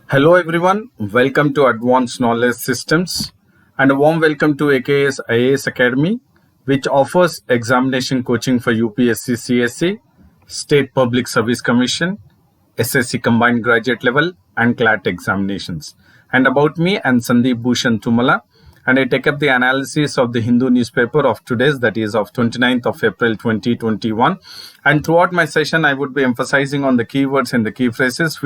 Hello everyone, welcome to Advanced Knowledge Systems and a warm welcome to AKS IAS Academy, which offers examination coaching for UPSC CSE, State Public Service Commission, SSC Combined Graduate Level and CLAT examinations. And about me, I'm Sandeep Bhushan Tumala, and I take up the analysis of the Hindu newspaper of today's, that is of 29th of April 2021. And throughout my session, I would be emphasizing on the keywords and the key phrases,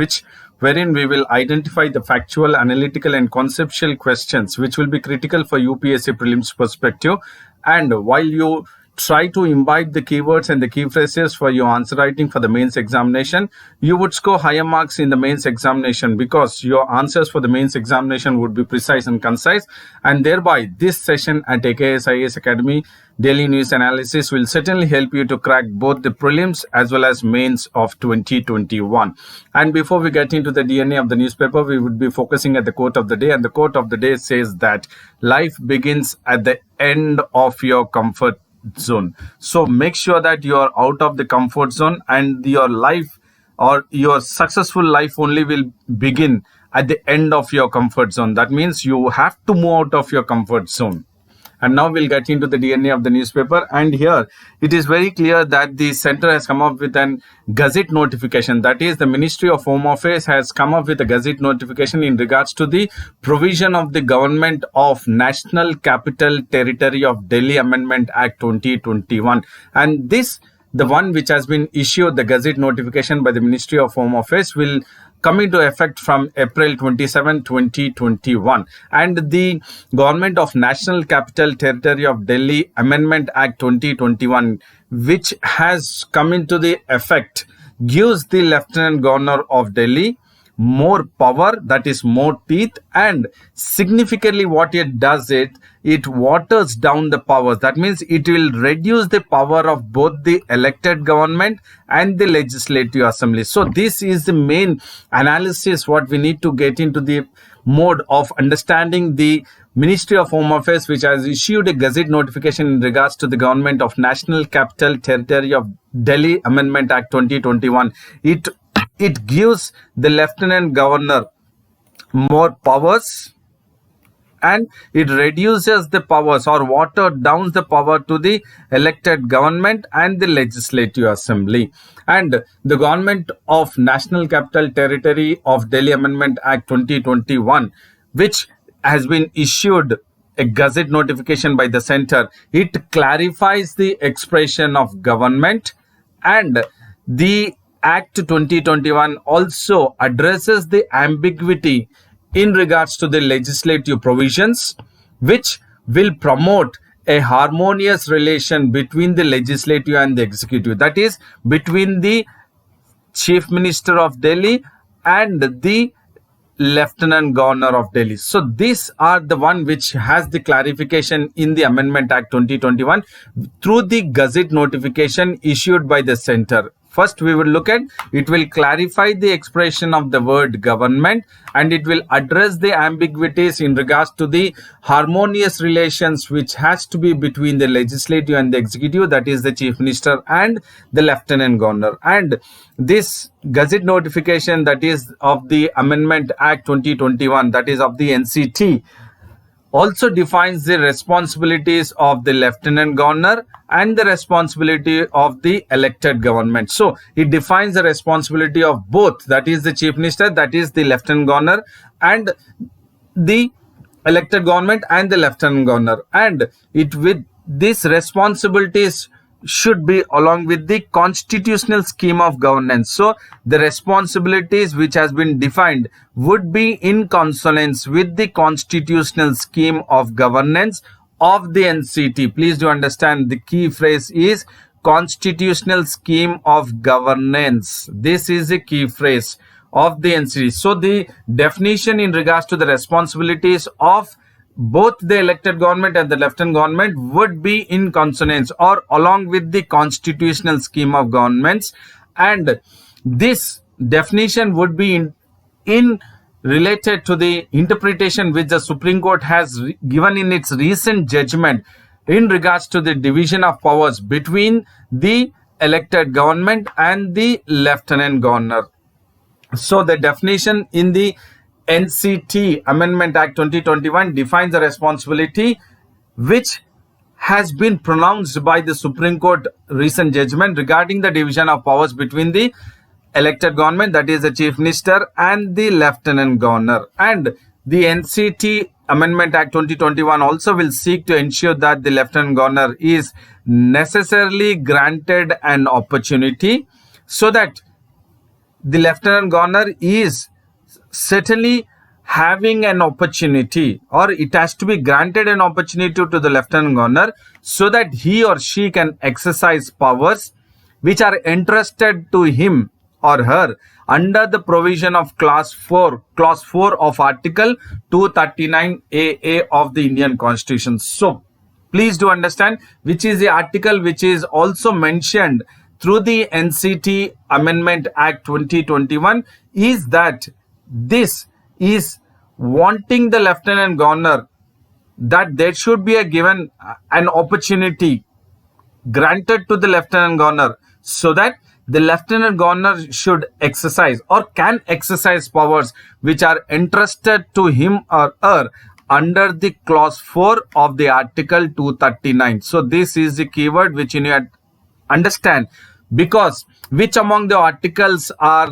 wherein we will identify the factual, analytical and conceptual questions which will be critical for UPSC prelims perspective. And while you try to imbibe the keywords and the key phrases for your answer writing for the mains examination, you would score higher marks in the mains examination because your answers for the mains examination would be precise and concise. And thereby, this session at AKS IAS Academy Daily News Analysis will certainly help you to crack both the prelims as well as mains of 2021. And before we get into the DNA of the newspaper, we would be focusing at the quote of the day. And the quote of the day says that life begins at the end of your comfort zone. So make sure that you are out of the comfort zone, and your life or your successful life only will begin at the end of your comfort zone. That means you have to move out of your comfort zone. And now we'll get into the DNA of the newspaper. And here it is very clear that the center has come up with an gazette notification. That is, the Ministry of Home Affairs has come up with a gazette notification in regards to the provision of the Government of National Capital Territory of Delhi Amendment Act 2021. And this, the one which has been issued, the gazette notification by the Ministry of Home Affairs, will come into effect from April 27, 2021. And the Government of National Capital Territory of Delhi Amendment Act 2021, which has come into the effect, gives the Lieutenant Governor of Delhi more power, that is more teeth, and significantly what it does, it waters down the powers. That means it will reduce the power of both the elected government and the legislative assembly. So this is the main analysis what we need to get into the mode of understanding the Ministry of Home Affairs, which has issued a gazette notification in regards to the Government of National Capital Territory of Delhi Amendment Act 2021. It gives the Lieutenant Governor more powers, and it reduces the powers or watered down the power to the elected government and the legislative assembly. And the Government of National Capital Territory of Delhi Amendment Act 2021, which has been issued a gazette notification by the center, it clarifies the expression of government. And the Act 2021 also addresses the ambiguity in regards to the legislative provisions, which will promote a harmonious relation between the legislative and the executive, that is, between the Chief Minister of Delhi and the Lieutenant Governor of Delhi. So these are the one which has the clarification in the Amendment Act 2021 through the gazette notification issued by the center. First, we will look at, it will clarify the expression of the word government, and it will address the ambiguities in regards to the harmonious relations which has to be between the legislative and the executive, that is the Chief Minister and the Lieutenant Governor. And this gazette notification, that is of the Amendment Act 2021, that is of the NCT, also defines the responsibilities of the Lieutenant Governor and the responsibility of the elected government. So it defines the responsibility of both, that is the Chief Minister, that is the Lieutenant Governor, and the elected government and the Lieutenant Governor. And it with these responsibilities should be along with the constitutional scheme of governance. So the responsibilities which has been defined would be in consonance with the constitutional scheme of governance of the NCT. Please do understand, the key phrase is constitutional scheme of governance. This is a key phrase of the NCT. So the definition in regards to the responsibilities of both the elected government and the lieutenant government would be in consonance or along with the constitutional scheme of governments. And this definition would be in related to the interpretation which the Supreme Court has given in its recent judgment in regards to the division of powers between the elected government and the lieutenant governor. So the definition in the NCT Amendment Act 2021 defines the responsibility which has been pronounced by the Supreme Court recent judgment regarding the division of powers between the elected government, that is the chief minister, and the lieutenant governor. And the NCT Amendment Act 2021 also will seek to ensure that the lieutenant governor is necessarily granted an opportunity, so that the lieutenant governor is certainly having an opportunity, or it has to be granted an opportunity to the lieutenant governor, so that he or she can exercise powers which are entrusted to him or her under the provision of clause 4 of Article 239 AA of the Indian Constitution. So please do understand which is the article which is also mentioned through the NCT Amendment Act 2021 is that this is wanting the lieutenant governor that there should be a given an opportunity granted to the lieutenant governor, so that the lieutenant governor should exercise or can exercise powers which are entrusted to him or her under the clause 4 of the Article 239. So this is the keyword which you need to understand, because which among the articles are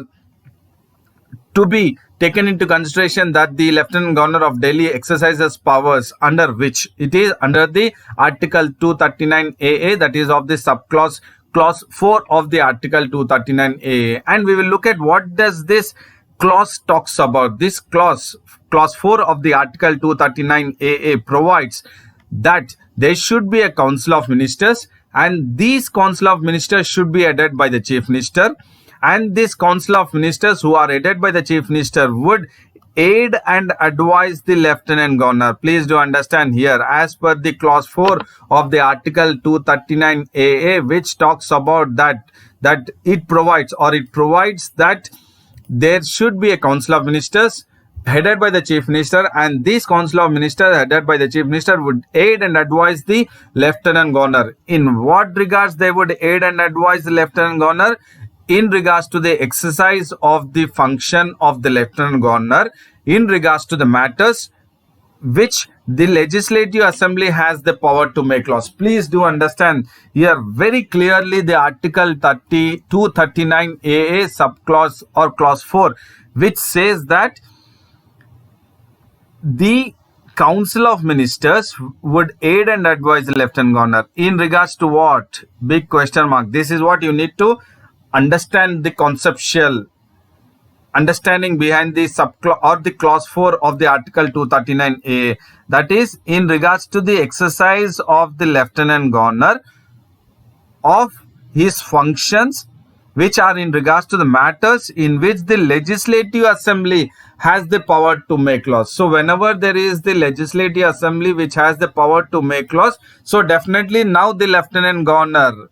to be taken into consideration that the lieutenant governor of Delhi exercises powers under which? It is under the Article 239 AA, that is of the subclause clause 4 of the Article 239 AA. And we will look at what does this clause talks about. This clause 4 of the Article 239 AA provides that there should be a council of ministers, and these council of ministers should be headed by the chief minister, and this council of ministers who are headed by the chief minister would aid and advise the lieutenant governor. Please do understand here, as per the clause 4 of the Article 239 AA, which talks about that it provides that there should be a council of ministers headed by the chief minister, and this council of ministers headed by the chief minister would aid and advise the lieutenant governor. In what regards they would aid and advise the lieutenant governor? In regards to the exercise of the function of the lieutenant governor, in regards to the matters which the Legislative Assembly has the power to make laws. Please do understand here very clearly the Article 239 AA subclause or clause 4, which says that the Council of Ministers would aid and advise the lieutenant governor in regards to what? Big question mark. This is what you need to understand, the conceptual understanding behind the subclause or the clause 4 of the Article 239A. That is in regards to the exercise of the lieutenant governor of his functions, which are in regards to the matters in which the Legislative Assembly has the power to make laws. So whenever there is the Legislative Assembly which has the power to make laws, so definitely now the lieutenant governor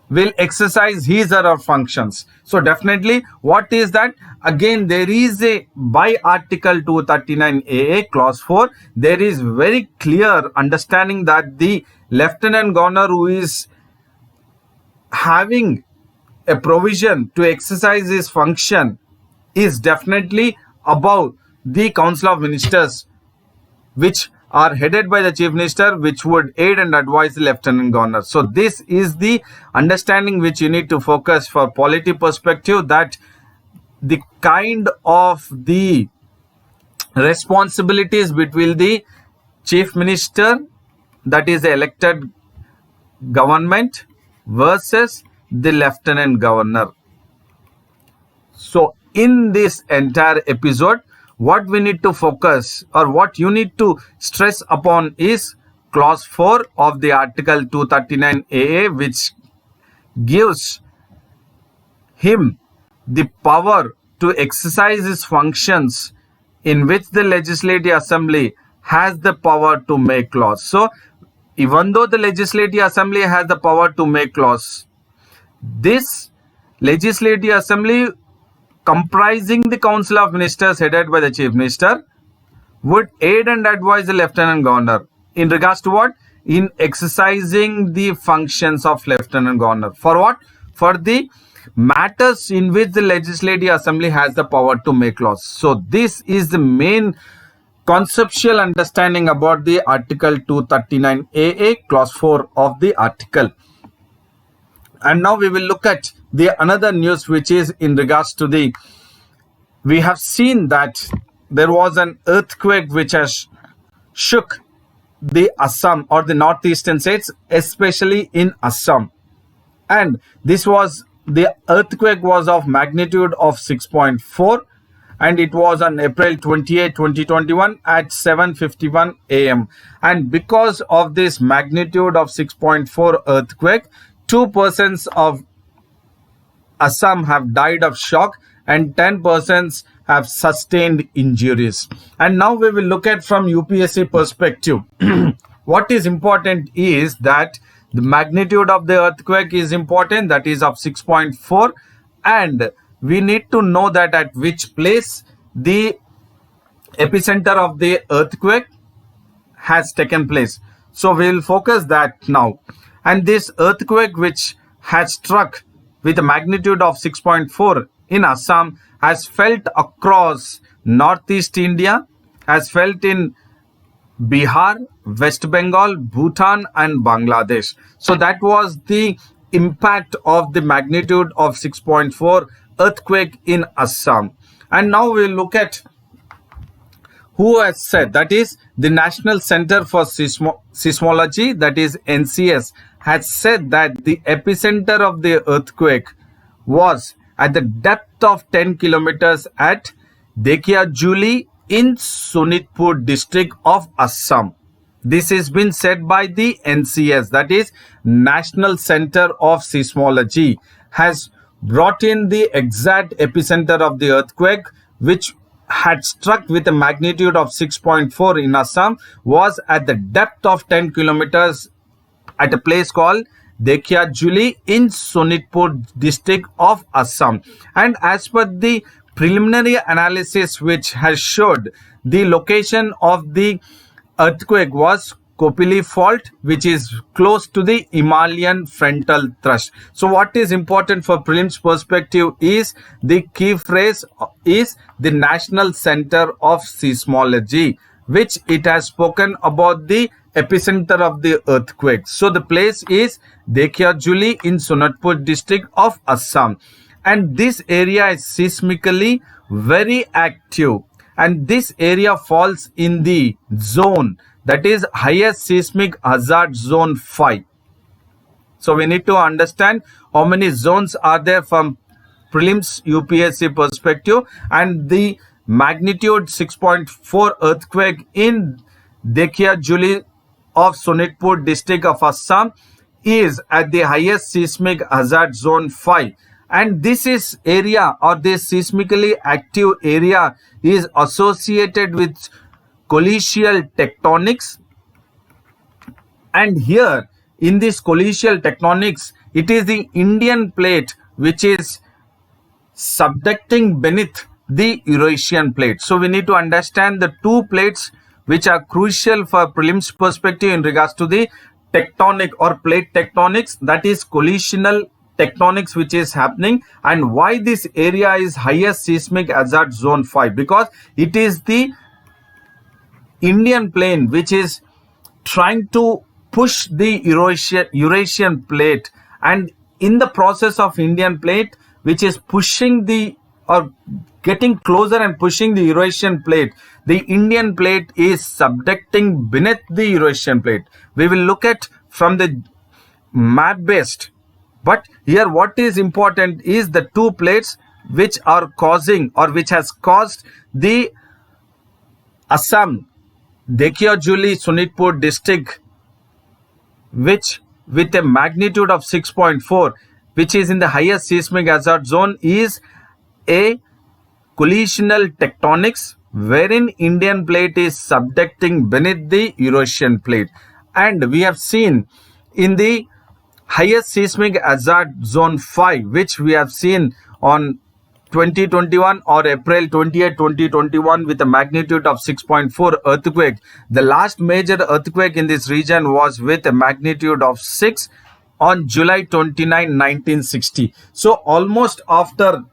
will exercise his or her functions. So definitely what is that? Again, there is a, by Article 239 AA clause 4, there is very clear understanding that the lieutenant governor who is having a provision to exercise his function is definitely above the Council of Ministers, which are headed by the chief minister, which would aid and advise the lieutenant governor. So this is the understanding which you need to focus for polity perspective, that the kind of the responsibilities between the chief minister, that is the elected government, versus the lieutenant governor. So in this entire episode, what we need to focus or what you need to stress upon is clause 4 of the Article 239 AA, which gives him the power to exercise his functions in which the Legislative Assembly has the power to make laws. So even though the Legislative Assembly has the power to make laws, this Legislative Assembly comprising the Council of Ministers headed by the Chief Minister would aid and advise the Lieutenant Governor in regards to what? in exercising the functions of Lieutenant Governor. For what? For the matters in which the Legislative Assembly has the power to make laws. So this is the main conceptual understanding about the Article 239AA, Clause 4 of the article. And now we will look at the another news, which is in regards to the, we have seen that there was an earthquake which has shook the Assam or the northeastern states, especially in Assam. And this was, the earthquake was of magnitude of 6.4, and it was on April 28, 2021 at 7:51 a.m. And because of this magnitude of 6.4 earthquake, 2 persons of Assam have died of shock and 10 persons have sustained injuries. And now we will look at from UPSC perspective. What is important is that the magnitude of the earthquake is important, that is of 6.4, and we need to know that at which place the epicenter of the earthquake has taken place. So we will focus that now. And this earthquake, which has struck with a magnitude of 6.4 in Assam, has felt across Northeast India, has felt in Bihar, West Bengal, Bhutan and Bangladesh. So that was the impact of the magnitude of 6.4 earthquake in Assam. And now we will look at who has said, that is the National Center for Seismology, that is NCS, has said that the epicenter of the earthquake was at the depth of 10 kilometers at Dekiajuli in Sonitpur district of Assam. This has been said by the NCS, that is National Center of Seismology, has brought in the exact epicenter of the earthquake, which had struck with a magnitude of 6.4 in Assam, was at the depth of 10 kilometers at a place called Dekiajuli in Sonitpur district of Assam. And as per the preliminary analysis which has showed, the location of the earthquake was Kopili fault, which is close to the Himalayan frontal thrust. So what is important for prelims perspective is the key phrase is the National Center of Seismology, which it has spoken about the epicenter of the earthquake. So the place is Dekiajuli in Sonitpur district of Assam. And this area is seismically very active. And this area falls in the zone, that is highest seismic hazard zone 5. So we need to understand how many zones are there from prelims UPSC perspective. And the magnitude 6.4 earthquake in Dekiajuli of Sonitpur district of Assam is at the highest seismic hazard zone 5. And this is area, or this seismically active area, is associated with collisional tectonics. And here in this collisional tectonics, it is the Indian plate which is subducting beneath the Eurasian plate. So we need to understand the two plates which are crucial for prelims perspective in regards to the tectonic or plate tectonics, that is collisional tectonics which is happening. And why this area is highest seismic hazard zone 5? Because it is the Indian plane which is trying to push the Eurasian plate, and in the process of Indian plate which is pushing the, or getting closer and pushing the Eurasian plate, the Indian plate is subducting beneath the Eurasian plate. We will look at from the map based, but here what is important is the two plates which are causing, or which has caused the Assam Dekiajuli Sonitpur district, which with a magnitude of 6.4, which is in the highest seismic hazard zone, is a collisional tectonics wherein Indian plate is subducting beneath the Eurasian plate. And we have seen in the highest seismic hazard zone 5, which we have seen on 2021 or April 28, 2021 with a magnitude of 6.4 earthquake. The last major earthquake in this region was with a magnitude of 6 on July 29, 1960. So almost after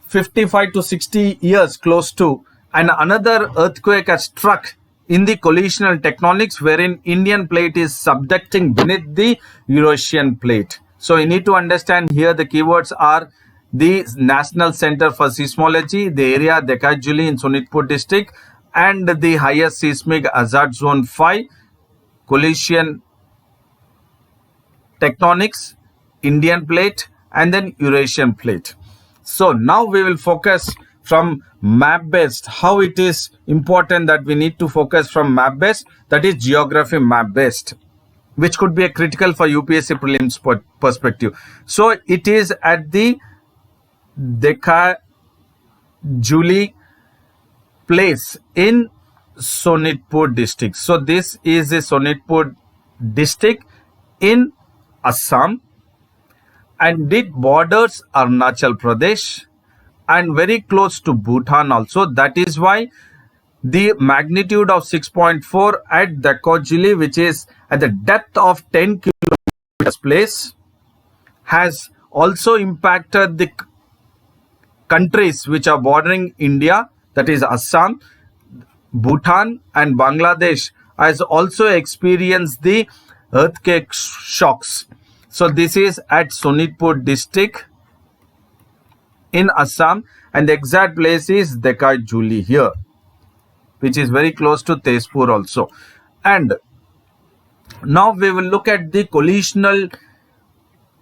55 to 60 years close to, and another earthquake has struck in the collisional tectonics wherein Indian plate is subducting beneath the Eurasian plate. So you need to understand here the keywords are the National Center for Seismology, the area Dekajuli in Sonitpur district, and the highest seismic hazard zone 5, collision tectonics, Indian plate, and then Eurasian plate. So now we will focus from map based, how it is important that we need to focus from map based, that is geography map based, which could be a critical for UPSC prelims perspective. So it is at the Dekajuli place in Sonitpur district. So this is the Sonitpur district in Assam, and it borders Arunachal Pradesh and very close to Bhutan also. That is why the magnitude of 6.4 at Dekajuli, which is at the depth of 10 kilometers place, has also impacted the countries which are bordering India, that is Assam, Bhutan and Bangladesh has also experienced the earthquake shocks. So this is at Sonitpur district in Assam, and the exact place is Dekajuli here, which is very close to Tezpur also. And now we will look at the collisional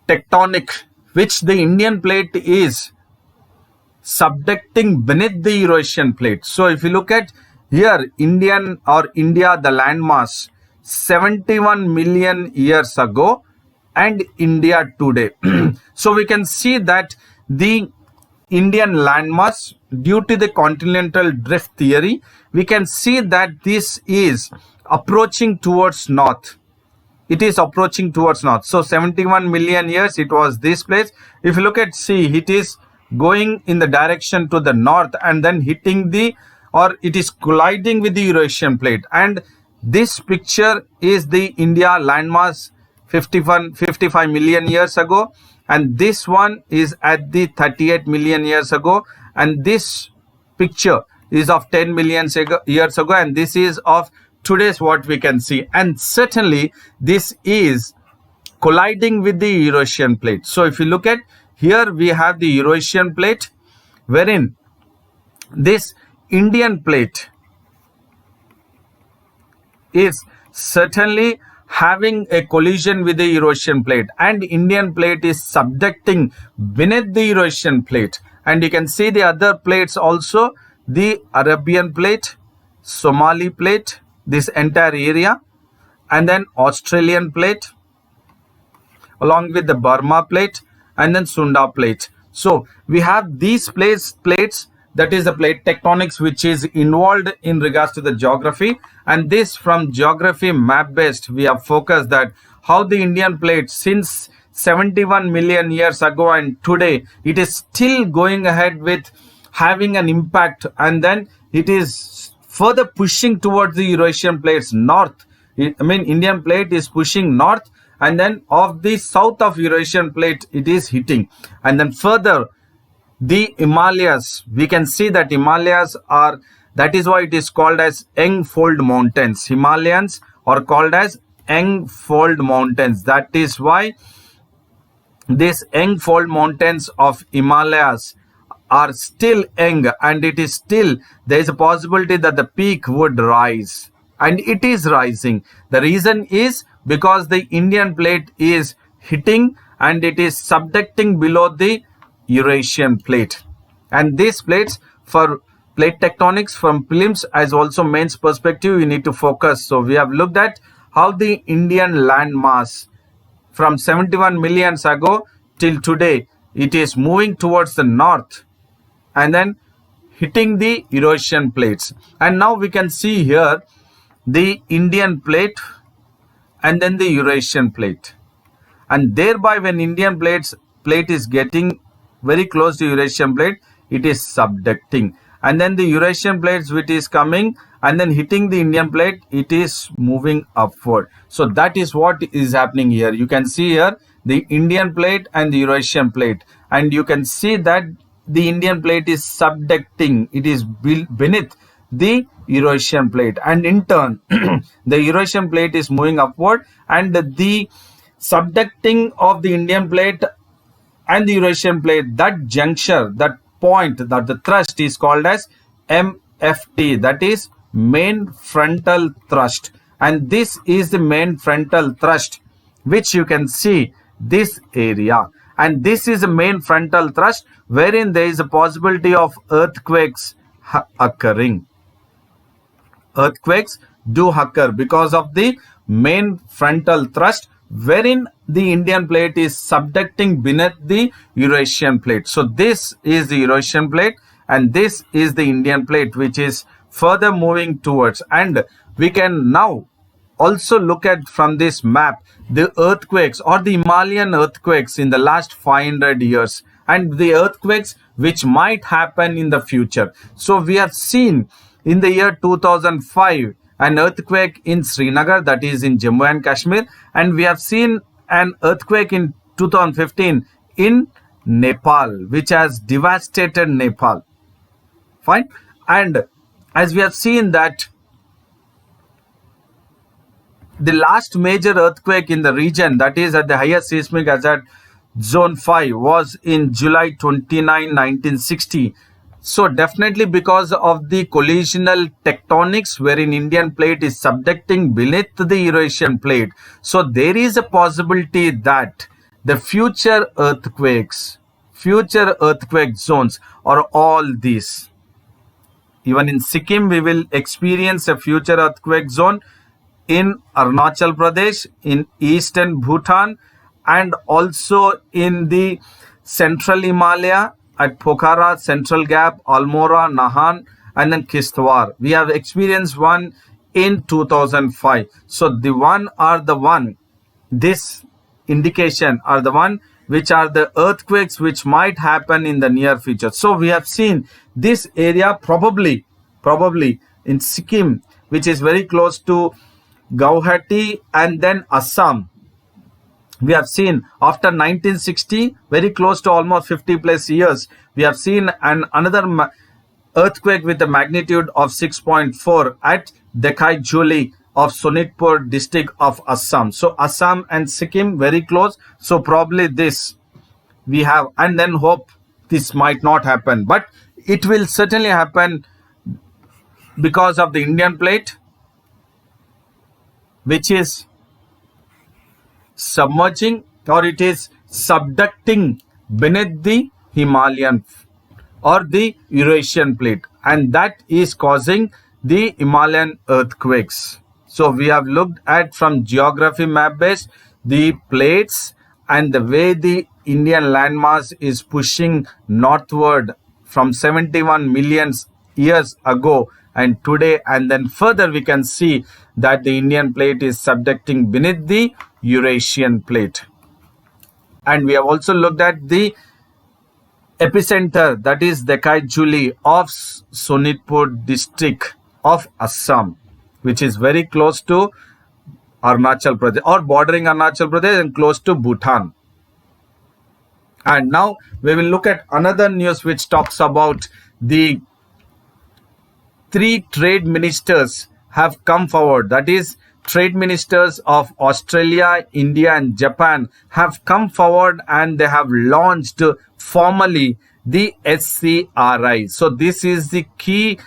tectonic, which the Indian plate is subducting beneath the Eurasian plate. So if you look at here, India, the landmass 71 million years ago, and India today. So we can see that the Indian landmass, due to the continental drift theory, we can see that this is approaching towards north. It is approaching towards north. So 71 million years it was this place. If you look at sea, it is going in the direction to the north and then hitting the, or it is colliding with the Eurasian plate. And this picture is the India landmass 55 million years ago, and this one is at the 38 million years ago, and this picture is of 10 million years ago, and this is of today's what we can see. And certainly this is colliding with the Eurasian plate. So if you look at here, we have the Eurasian plate, wherein this Indian plate is certainly having a collision with the Eurasian plate, and Indian plate is subducting beneath the Eurasian plate. And you can see the other plates also, the Arabian plate, Somali plate, this entire area, and then Australian plate, along with the Burma plate, and then Sunda plate. So we have these plates, that is the plate tectonics, which is involved in regards to the geography. And this from geography map based, we have focused that how the Indian plate since 71 million years ago and today, it is still going ahead with having an impact, and then it is further pushing towards the Eurasian plates north. Indian plate is pushing north, and then of the south of Eurasian plate it is hitting. And then further the Himalayas, we can see that Himalayas are, that is why it is called as Young Fold Mountains. Himalayas are called as Young Fold Mountains. That is why these Young Fold Mountains of Himalayas are still young, and it is still, there is a possibility that the peak would rise, and it is rising. The reason is because the Indian plate is hitting and it is subducting below the Eurasian plate. And these plates, for plate tectonics from prelims as also mains perspective, you need to focus. So we have looked at how the Indian land mass from 71 million ago till today, it is moving towards the north and then hitting the Eurasian plates. And now we can see here the Indian plate and then the Eurasian plate. And thereby when Indian plate is getting very close to Eurasian plate, it is subducting. And then the Eurasian plates which is coming and then hitting the Indian plate, it is moving upward. So that is what is happening here. You can see here the Indian plate and the Eurasian plate, and you can see that the Indian plate is subducting. It is beneath the Eurasian plate, and in turn the Eurasian plate is moving upward, and the subducting of the Indian plate and the Eurasian plate, that juncture, that point, that the thrust is called as MFT, that is main frontal thrust. And this is the main frontal thrust which you can see this area, and this is the main frontal thrust wherein there is a possibility of earthquakes occurring. Earthquakes do occur because of the main frontal thrust wherein the Indian plate is subducting beneath the Eurasian plate. So this is the Eurasian plate and this is the Indian plate which is further moving towards. And we can now also look at from this map the earthquakes or the Himalayan earthquakes in the last 500 years and the earthquakes which might happen in the future. So we have seen in the year 2005 an earthquake in Srinagar, that is in Jammu and Kashmir, and we have seen an earthquake in 2015 in Nepal which has devastated Nepal. Fine. And as we have seen that the last major earthquake in the region, that is at the highest seismic hazard zone 5, was in July 29, 1960. So definitely because of the collisional tectonics wherein Indian plate is subducting beneath the Eurasian plate. So there is a possibility that the future earthquake zones are all these. Even in Sikkim, we will experience a future earthquake zone in Arunachal Pradesh, in eastern Bhutan, and also in the central Himalaya at Pokhara, Central Gap, Almora, Nahan, and then Kishtwar. We have experienced one in 2005. So the one are the one, this indication are the one which are the earthquakes which might happen in the near future. So we have seen this area probably in Sikkim, which is very close to Guwahati and then Assam. We have seen after 1960, very close to almost 50 plus years, we have seen another earthquake with a magnitude of 6.4 at Dekai Juli of Sonitpur district of Assam. So Assam and Sikkim very close. So probably this we have, and then hope this might not happen, but it will certainly happen because of the Indian plate which is submerging or it is subducting beneath the Himalayan or the Eurasian plate, and that is causing the Himalayan earthquakes. So we have looked at from geography map based the plates and the way the Indian landmass is pushing northward from 71 million years ago and today, and then further we can see that the Indian plate is subducting beneath the Eurasian plate. And we have also looked at the epicenter, that is Dekai Juli of Sonitpur district of Assam, which is very close to Arunachal Pradesh or bordering Arunachal Pradesh and close to Bhutan. And now we will look at another news which talks about the 3 trade ministers have come forward, that is trade ministers of Australia, India and Japan have come forward and they have launched formally the SCRI. So this is the key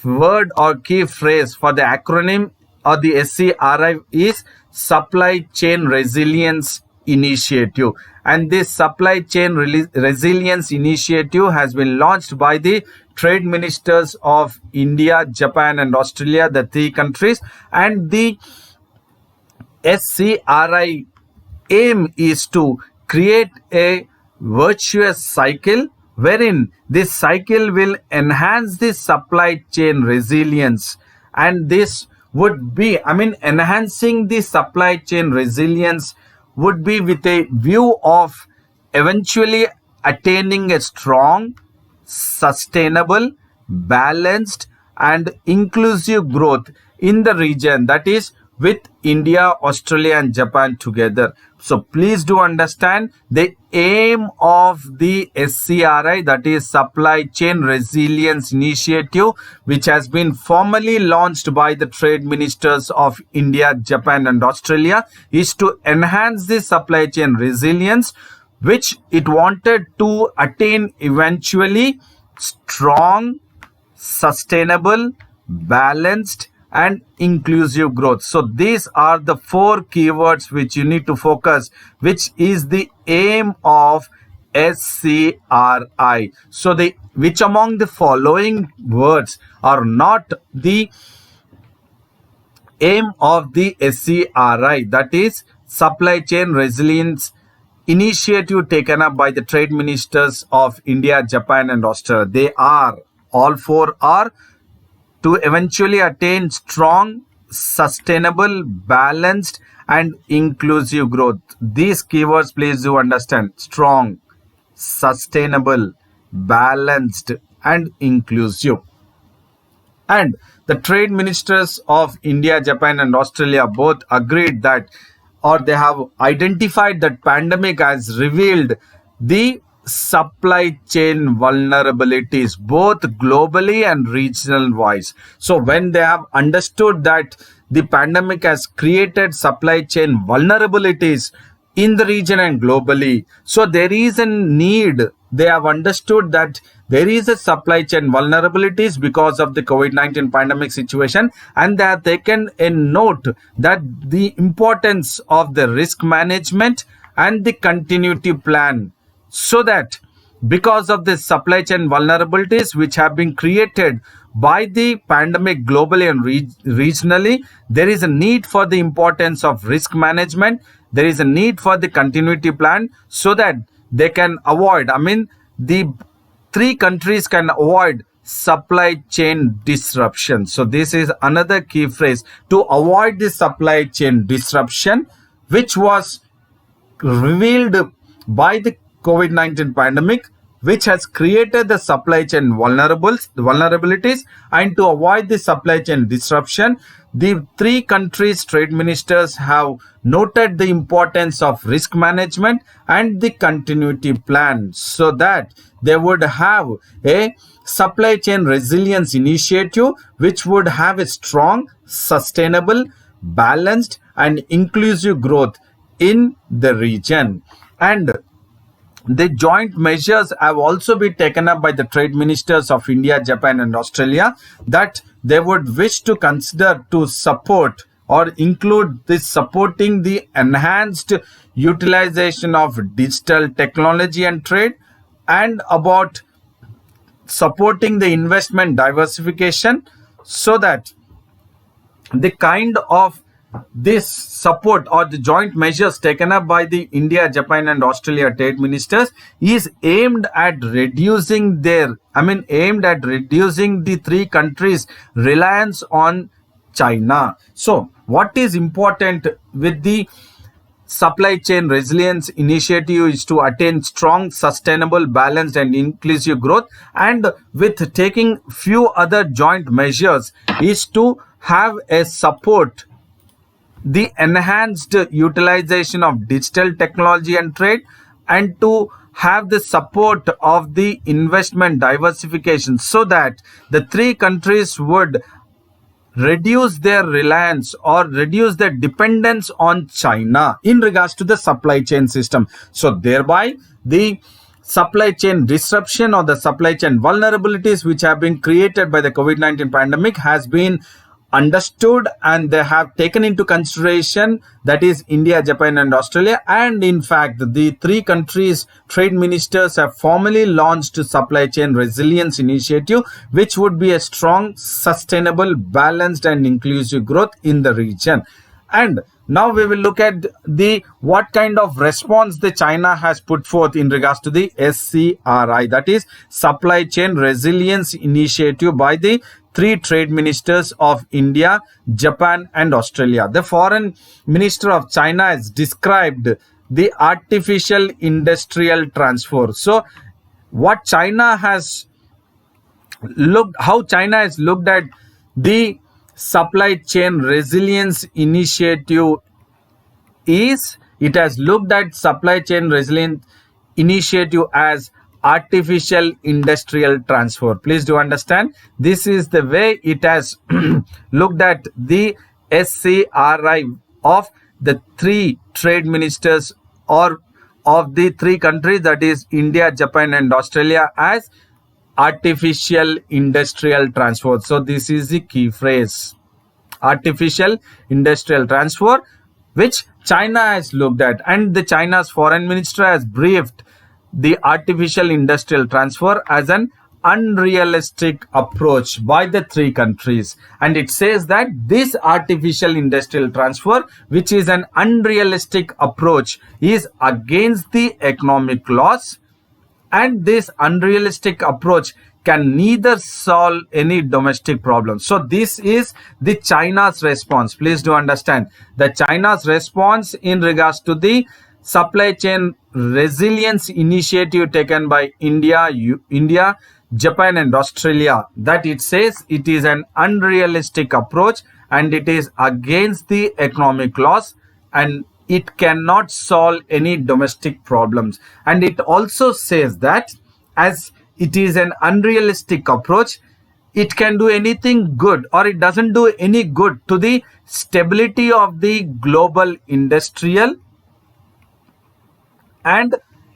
word or key phrase for the acronym or the SCRI is Supply Chain Resilience Initiative, and this Supply Chain Resilience Initiative has been launched by the trade ministers of India, Japan and Australia, the 3 countries, and the SCRI aim is to create a virtuous cycle wherein this cycle will enhance the supply chain resilience, and this would be, enhancing the supply chain resilience would be with a view of eventually attaining a strong, sustainable, balanced, and inclusive growth in the region, that is with India, Australia, and Japan together. So please do understand the aim of the SCRI, that is Supply Chain Resilience Initiative, which has been formally launched by the trade ministers of India, Japan, and Australia, is to enhance the supply chain resilience, which it wanted to attain eventually strong, sustainable, balanced, and inclusive growth. So these are the 4 keywords which you need to focus, which is the aim of SCRI. So which among the following words are not the aim of the SCRI, that is Supply Chain Resilience Initiative taken up by the trade ministers of India, Japan, and Australia? They are, all 4 are, to eventually attain strong, sustainable, balanced, and inclusive growth. These keywords, please do understand: strong, sustainable, balanced, and inclusive. And the trade ministers of India, Japan, and Australia both agreed that, or they have identified that pandemic has revealed the supply chain vulnerabilities both globally and regional wise. So when they have understood that the pandemic has created supply chain vulnerabilities in the region and globally, so there is a need. They have understood that there is a supply chain vulnerabilities because of the COVID-19 pandemic situation, and they have taken a note that the importance of the risk management and the continuity plan, so that because of the supply chain vulnerabilities which have been created by the pandemic globally and regionally, there is a need for the importance of risk management. There is a need for the continuity plan, so that they can avoid, the 3 countries can avoid supply chain disruption. So this is another key phrase: to avoid the supply chain disruption, which was revealed by the COVID-19 pandemic, which has created the supply chain vulnerabilities. And to avoid the supply chain disruption, the 3 countries' trade ministers have noted the importance of risk management and the continuity plan, so that they would have a supply chain resilience initiative which would have a strong, sustainable, balanced, and inclusive growth in the region. And the joint measures have also been taken up by the trade ministers of India, Japan, and Australia, that they would wish to consider to support or include this supporting the enhanced utilization of digital technology and trade, and about supporting the investment diversification, so that the kind of this support or the joint measures taken up by the India, Japan, and Australia trade ministers is aimed at reducing the 3 countries' reliance on China. So what is important with the supply chain resilience initiative is to attain strong, sustainable, balanced, and inclusive growth, and with taking few other joint measures is to have a support the enhanced utilization of digital technology and trade, and to have the support of the investment diversification, so that the 3 countries would reduce their reliance or reduce their dependence on China in regards to the supply chain system. So thereby the supply chain disruption or the supply chain vulnerabilities which have been created by the COVID-19 pandemic has been understood, and they have taken into consideration, that is India, Japan, and Australia. And in fact, the 3 countries' trade ministers have formally launched a supply chain resilience initiative, which would be a strong, sustainable, balanced, and inclusive growth in the region. And now we will look at what kind of response the China has put forth in regards to the SCRI, that is Supply Chain Resilience Initiative, by the 3 trade ministers of India, Japan, and Australia. The foreign minister of China has described the artificial industrial transfer. So what China has how China has looked at the supply chain resilience initiative is, it has looked at supply chain resilience initiative as artificial industrial transfer. Please do understand, this is the way it has looked at the SCRI of the three trade ministers or of the three countries, that is India, Japan and Australia, as artificial industrial transfer. So this is the key phrase, artificial industrial transfer, which China has looked at, and the China's foreign minister has briefed the artificial industrial transfer as an unrealistic approach by the three countries. And it says that this artificial industrial transfer, which is an unrealistic approach, is against the economic laws, and this unrealistic approach can neither solve any domestic problems. So this is the China's response. Please do understand, the China's response in regards to the supply chain resilience initiative taken by India, Japan and Australia, that it says it is an unrealistic approach and it is against the economic laws and it cannot solve any domestic problems. And it also says that as it is an unrealistic approach, it can do anything good or it doesn't do any good to the stability of the global industrial, and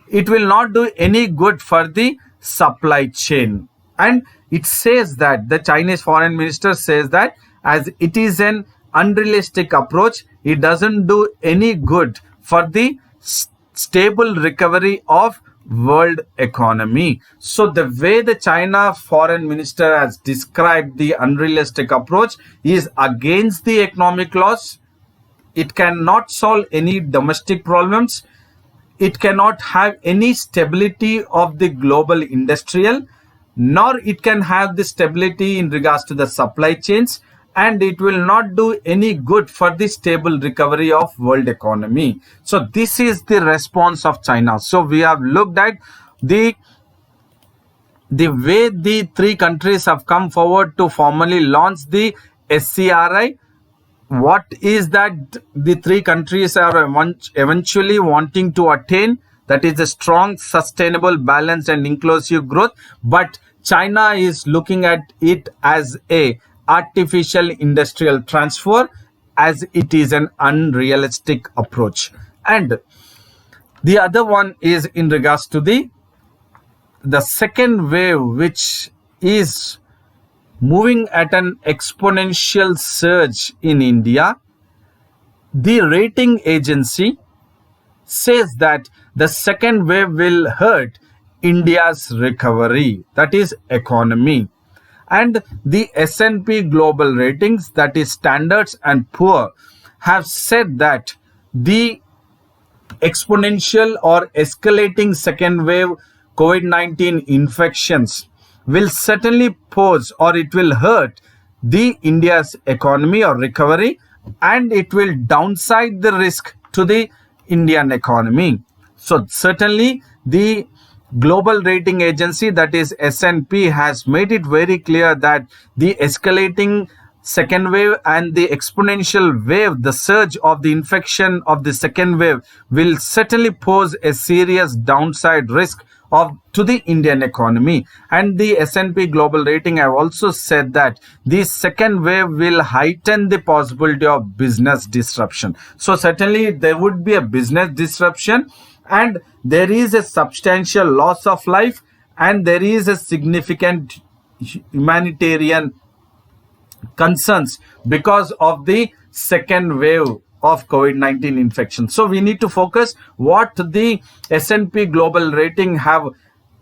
it will not do any good for the supply chain. And it says that the Chinese foreign minister says that as it is an unrealistic approach, it doesn't do any good for the stable recovery of world economy. So the way the China foreign minister has described the unrealistic approach is against the economic laws. It cannot solve any domestic problems. It cannot have any stability of the global industrial, nor it can have the stability in regards to the supply chains, and it will not do any good for the stable recovery of world economy. So this is the response of China. So we have looked at the way the three countries have come forward to formally launch the SCRI. What is that the three countries are eventually wanting to attain, that is a strong, sustainable, balanced and inclusive growth. But China is looking at it as a artificial industrial transfer, as it is an unrealistic approach. And the other one is in regards to the second wave, which is moving at an exponential surge in India. The rating agency says that the second wave will hurt India's recovery, that is economy. And the S&P Global Ratings, that is Standards and Poor, have said that the exponential or escalating second wave COVID-19 infections will certainly pose or it will hurt the India's economy or recovery, and it will downside the risk to the Indian economy. So certainly the global rating agency, that is S&P, has made it very clear that the escalating second wave and the exponential wave, the surge of the infection of the second wave, will certainly pose a serious downside risk to the Indian economy. And the S&P Global Rating have also said that the second wave will heighten the possibility of business disruption. So certainly there would be a business disruption, and there is a substantial loss of life, and there is a significant humanitarian concerns because of the second wave of COVID-19 infection. So we need to focus what the S&P Global Rating have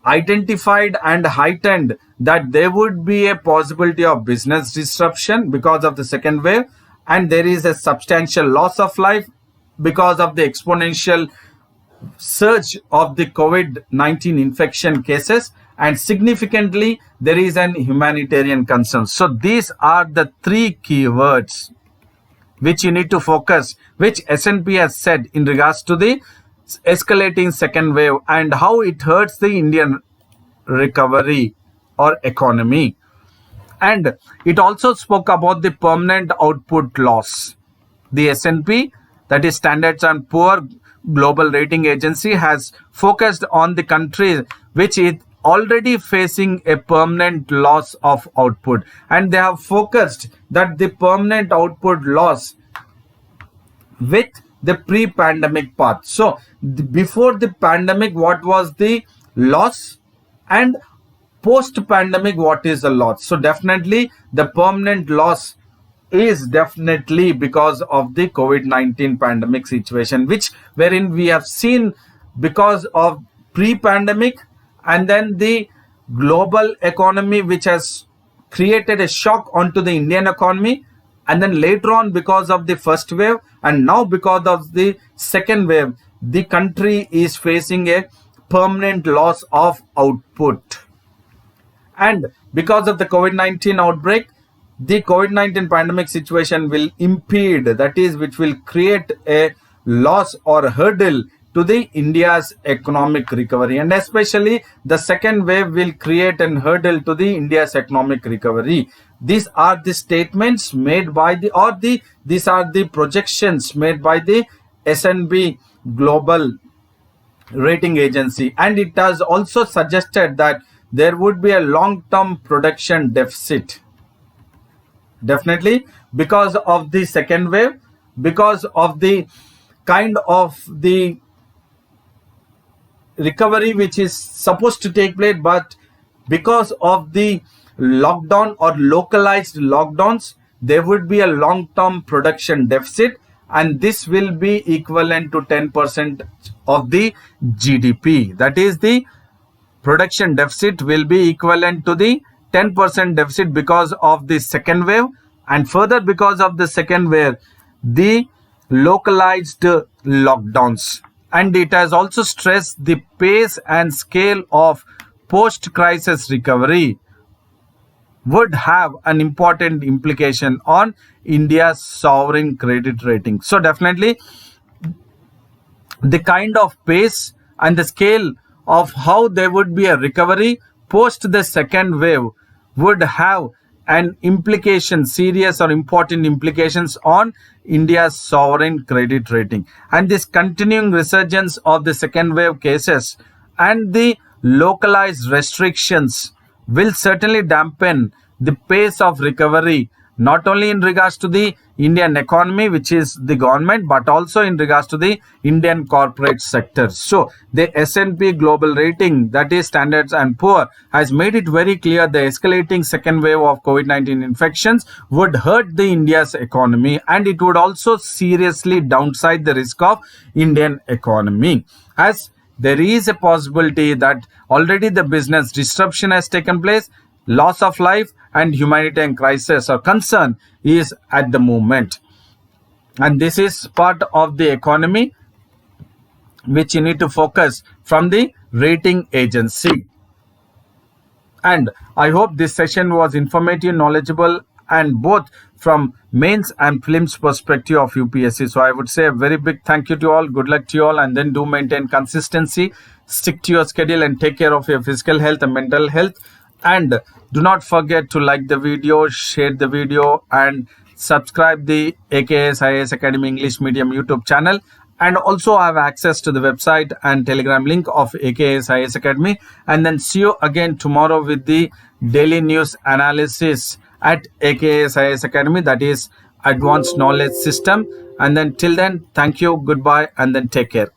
identified and heightened, that there would be a possibility of business disruption because of the second wave, and there is a substantial loss of life because of the exponential surge of the COVID-19 infection cases, and significantly there is an humanitarian concern. So these are the three keywords which you need to focus, which S&P has said in regards to the escalating second wave and how it hurts the Indian recovery or economy. And it also spoke about the permanent output loss. The S&P, that is Standards and Poor Global Rating Agency, has focused on the countries which is already facing a permanent loss of output, and they have focused that the permanent output loss with the pre-pandemic path. So before the pandemic, what was the loss, and post-pandemic, what is the loss? So definitely the permanent loss is definitely because of the COVID-19 pandemic situation, which wherein we have seen because of pre-pandemic and then the global economy, which has created a shock onto the Indian economy, and then later on because of the first wave, and now because of the second wave, the country is facing a permanent loss of output. And because of the COVID-19 outbreak, the COVID-19 pandemic situation will impede, that is, which will create a loss or hurdle to the India's economic recovery, and especially the second wave will create a hurdle to the India's economic recovery. These are the statements made by these are the projections made by the S&P Global Rating Agency, and it has also suggested that there would be a long-term production deficit. Definitely because of the second wave, because of the kind of the recovery which is supposed to take place, but because of the lockdown or localized lockdowns, there would be a long-term production deficit, and this will be equivalent to 10% of the GDP. That is, the production deficit will be equivalent to the 10% deficit because of the second wave, and further because of the second wave, the localized lockdowns. And it has also stressed the pace and scale of post-crisis recovery would have an important implication on India's sovereign credit rating. So definitely the kind of pace and the scale of how there would be a recovery post the second wave would have an implication, serious or important implications on India's sovereign credit rating. And this continuing resurgence of the second wave cases and the localized restrictions will certainly dampen the pace of recovery, not only in regards to the Indian economy, which is the government, but also in regards to the Indian corporate sector. So the S&P Global Rating, that is Standards and Poor, has made it very clear the escalating second wave of COVID-19 infections would hurt the India's economy, and it would also seriously downside the risk of Indian economy, as there is a possibility that already the business disruption has taken place, loss of life and humanitarian crisis or concern is at the moment. And this is part of the economy which you need to focus from the rating agency. And I hope this session was informative, knowledgeable, and both from mains and prelims perspective of UPSC. So I would say a very big thank you to all, good luck to you all, and then do maintain consistency, stick to your schedule, and take care of your physical health and mental health. And do not forget to like the video, share the video, and subscribe the AKS IAS Academy English Medium YouTube channel. And also have access to the website and Telegram link of AKS IAS Academy. And then see you again tomorrow with the daily news analysis at AKS IAS Academy, that is Advanced Knowledge System. And then till then, thank you, goodbye, and then take care.